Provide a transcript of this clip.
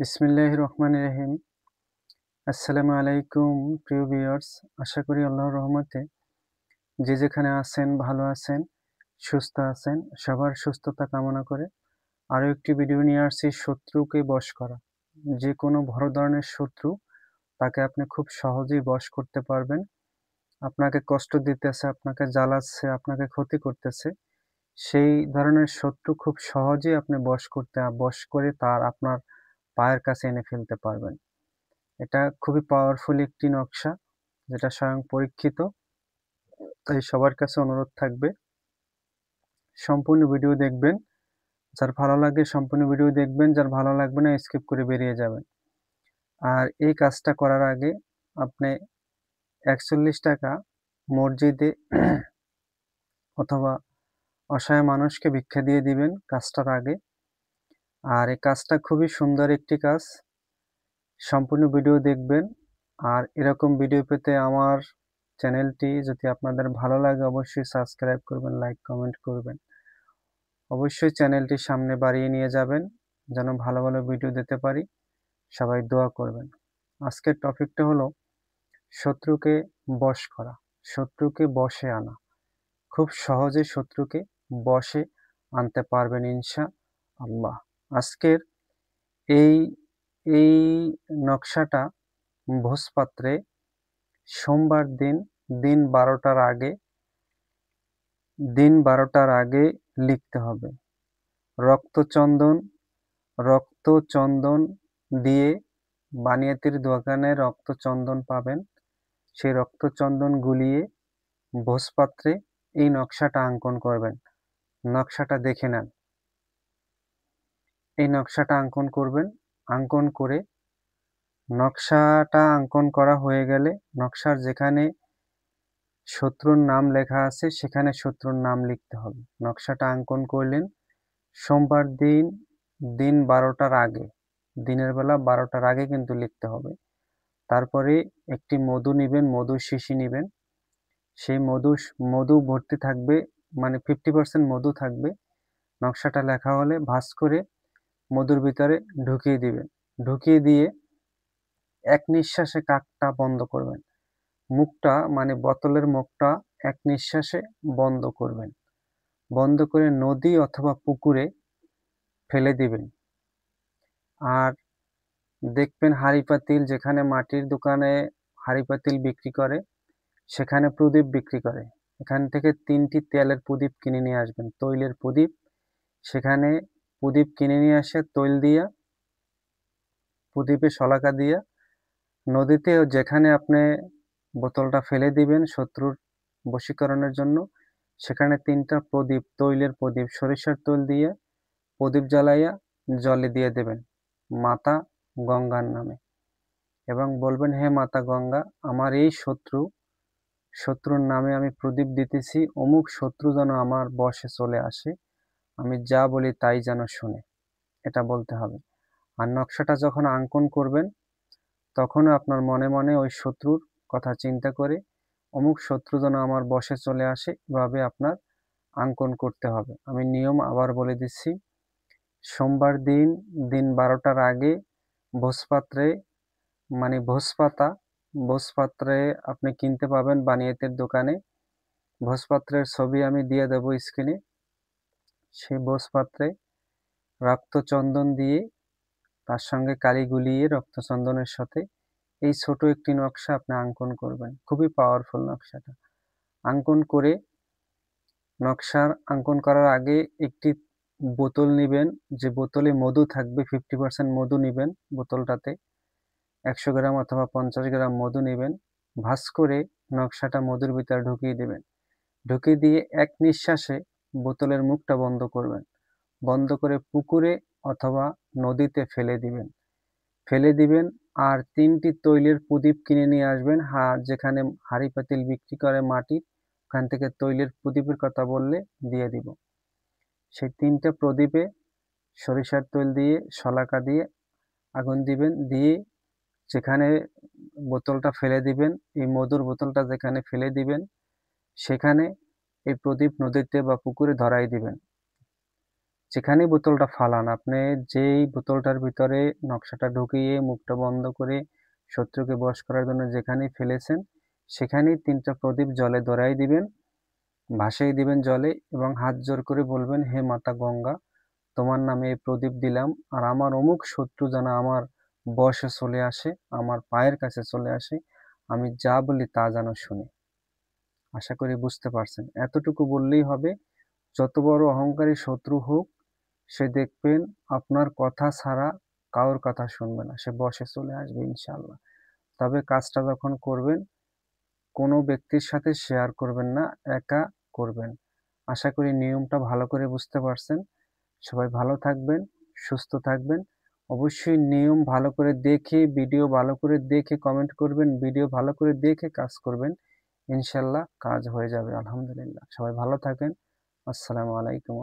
বিসমিল্লাহির রহমানির রহিম। আসসালামু আলাইকুম প্রিয় ভিউয়ার্স। আশা করি আল্লাহর রহমতে যে যেখানে আছেন ভালো আছেন, সুস্থ আছেন। সবার সুস্থতা কামনা করে আরো একটি ভিডিও নিয়ে আসছি শত্রুকে বশ করা। যে কোনো বড় ধরনের শত্রু তাকে আপনি খুব সহজেই বশ করতে পারবেন। আপনাকে কষ্ট দিতেছে, আপনাকে জ্বালাচ্ছে, আপনাকে ক্ষতি করতেছে। সেই ধরনের শত্রু খুব সহজেই আপনি বশ করে আপনার পায়ের কাছে এনে ফেলতে পারবেন। এটা খুবই পাওয়ারফুল একটি নকশা, যেটা স্বয়ং পরীক্ষিত। তাই সবার কাছে অনুরোধ থাকবে সম্পূর্ণ ভিডিও দেখবেন। যার ভালো লাগে সম্পূর্ণ ভিডিও দেখবেন, যার ভালো লাগবে না স্কিপ করে বেরিয়ে যাবেন। আর এই কাজটা করার আগে আপনি ৪১ টাকা মসজিদে অথবা অসহায় মানুষকে ভিক্ষা দিয়ে দিবেন কাজটার আগে। আর এই কাজটা খুবই সুন্দর একটি কাজ। সম্পূর্ণ ভিডিও দেখবেন। আর এরকম ভিডিও পেতে আমার চ্যানেলটি যদি আপনাদের ভালো লাগে অবশ্যই সাবস্ক্রাইব করবেন, লাইক কমেন্ট করবেন। অবশ্যই চ্যানেলটি সামনে বাড়িয়ে নিয়ে যাবেন যেন ভালো ভালো ভিডিও দিতে পারি। সবাই দোয়া করবেন। আজকের টপিকটা হলো শত্রুকে বশ করা, শত্রুকে বশে আনা। খুব সহজে শত্রুকে বশে আনতে পারবেন ইনশাআল্লাহ। আজকের এই এই নকশাটা ভোজপাত্রে সোমবার দিন ১২টার আগে লিখতে হবে। রক্তচন্দন দিয়ে বানিয়াতির দোকানে রক্তচন্দন পাবেন। সেই রক্তচন্দন গুলিয়ে ভোজপাত্রে এই নকশাটা অঙ্কন করবেন। নকশাটা দেখে নেন। এই নকশাটা অঙ্কন করবেন। অঙ্কন করে নকশাটা অঙ্কন করা হয়ে গেলে নকশার যেখানে শত্রুর নাম লেখা আছে সেখানে শত্রুর নাম লিখতে হবে। নকশাটা অঙ্কন করলেন সোমবার দিন ১২টার আগে, দিনের বেলা ১২টার আগে কিন্তু লিখতে হবে। তারপরে একটি মধু নিবেন, মধুর শিশি নিবেন। সেই মধু ভর্তি থাকবে, মানে 50% মধু থাকবে। নকশাটা লেখা হলে ভাঁজ করে মধুর ভিতরে ঢুকিয়ে দিবেন। ঢুকিয়ে দিয়ে এক নিঃশ্বাসে কাকটা বন্ধ করবেন। মুখটা মানে বোতলের মুখটা এক নিঃশ্বাসে বন্ধ করবেন। বন্ধ করে নদী অথবা পুকুরে ফেলে দিবেন। আর দেখবেন হাঁড়ি পাতিল, যেখানে মাটির দোকানে হাঁড়ি পাতিল বিক্রি করে সেখানে প্রদীপ বিক্রি করে। এখান থেকে ৩টি তেলের প্রদীপ কিনে নিয়ে আসবেন, তৈলের প্রদীপ। সেখানে প্রদীপ কিনে নিয়ে আসে তৈল দিয়া, প্রদীপে শলাকা দিয়া নদীতে যেখানে আপনি বোতলটা ফেলে দিবেন শত্রুর বশীকরণের জন্য, সেখানে ৩টা প্রদীপ, তৈলের প্রদীপ, সরিষার তেল দিয়ে প্রদীপ জ্বালাইয়া জলে দিয়ে দেবেন মাতা গঙ্গার নামে, এবং বলবেন, হে মাতা গঙ্গা, আমার এই শত্রুর নামে আমি প্রদীপ দিতেছি। অমুক শত্রু যেন আমার বশে চলে আসে, আমি যা বলি তাই যেন শুনে। এটা বলতে হবে। আর নকশাটা যখন অঙ্কন করবেন তখনও আপনার মনে মনে ওই শত্রুর কথা চিন্তা করে অমুক শত্রু যেন আমার বশে চলে আসে, এভাবে আপনার অঙ্কন করতে হবে। আমি নিয়ম আবার বলে দিচ্ছি। সোমবার দিন ১২টার আগে ভোজপাত্রে, মানে ভোজপাত্রে আপনি কিনতে পাবেন বানিয়াতের দোকানে। ভোজপাত্রের ছবি আমি দিয়ে দেব স্ক্রিনে। সেই ভোজপাত্রে রক্তচন্দন দিয়ে তার সঙ্গে কালি গুলিয়ে রক্তচন্দনের সাথে এই ছোট একটি নকশা আপনি অঙ্কন করবেন। খুবই পাওয়ারফুল নকশাটা। অঙ্কন করে নকশার অঙ্কন করার আগে একটি বোতল নিবেন, যে বোতলে মধু থাকবে, 50% মধু নিবেন বোতলটাতে। ১০০ গ্রাম অথবা ৫০ গ্রাম মধু নিবেন। ভাঁজ করে নকশাটা মধুর ভিতরে ঢুকিয়ে দেবেন। ঢুকিয়ে দিয়ে এক নিঃশ্বাসে বোতলের মুখটা বন্ধ করবেন। বন্ধ করে পুকুরে অথবা নদীতে ফেলে দিবেন। আর ৩টি তৈলের প্রদীপ কিনে নিয়ে আসবেন। যেখানে হাঁড়ি পাতিল বিক্রি করে মাটির, ওখান থেকে তৈলের প্রদীপের কথা বললে দিয়ে দিব। সেই ৩টা প্রদীপে সরিষার তেল দিয়ে শলাকা দিয়ে আগুন দিবেন। দিয়ে যেখানে বোতলটা ফেলে দিবেন, এই মধুর বোতলটা যেখানে ফেলে দিবেন সেখানে এই প্রদীপ নদীতে বা পুকুরে ধরাই দিবেন। যেখানেই বোতলটা ফালান, আপনি যেই বোতলটার ভিতরে নকশাটা ঢুকিয়ে মুখটা বন্ধ করে শত্রুকে বশ করার জন্য যেখানেই ফেলেছেন, সেখানেই 3টা প্রদীপ জলে ধরায় দিবেন, ভাসিয়ে দিবেন জলে এবং হাত জোড় করে বলবেন, হে মাতা গঙ্গা, তোমার নামে এই প্রদীপ দিলাম, আর আমার অমুক শত্রু যেন আমার বশে চলে আসে, আমার পায়ের কাছে চলে আসে, আমি যা বলি তা যেন শুনে। আশা করি বুঝতে পারছেন। এতটুকু বললেই হবে। যত বড় অহংকারী শত্রু হোক, সে দেখবেন আপনার কথা ছাড়া কারোর কথা শুনবে না, সে বশে চলে আসবে ইনশাআল্লাহ। তবে কাজটা যখন করবেন, কোনো ব্যক্তির সাথে শেয়ার করবেন না, একা করবেন। আশা করি নিয়মটা ভালো করে বুঝতে পারছেন। সবাই ভালো থাকবেন, সুস্থ থাকবেন। অবশ্যই নিয়ম ভালো করে দেখে, ভিডিও ভালো করে দেখে কমেন্ট করবেন, ভিডিও ভালো করে দেখে কাজ করবেন। ইনশাল্লাহ কাজ হয়ে যাবে আলহামদুলিল্লাহ। সবাই ভালো থাকেন। আসসালামু আলাইকুম।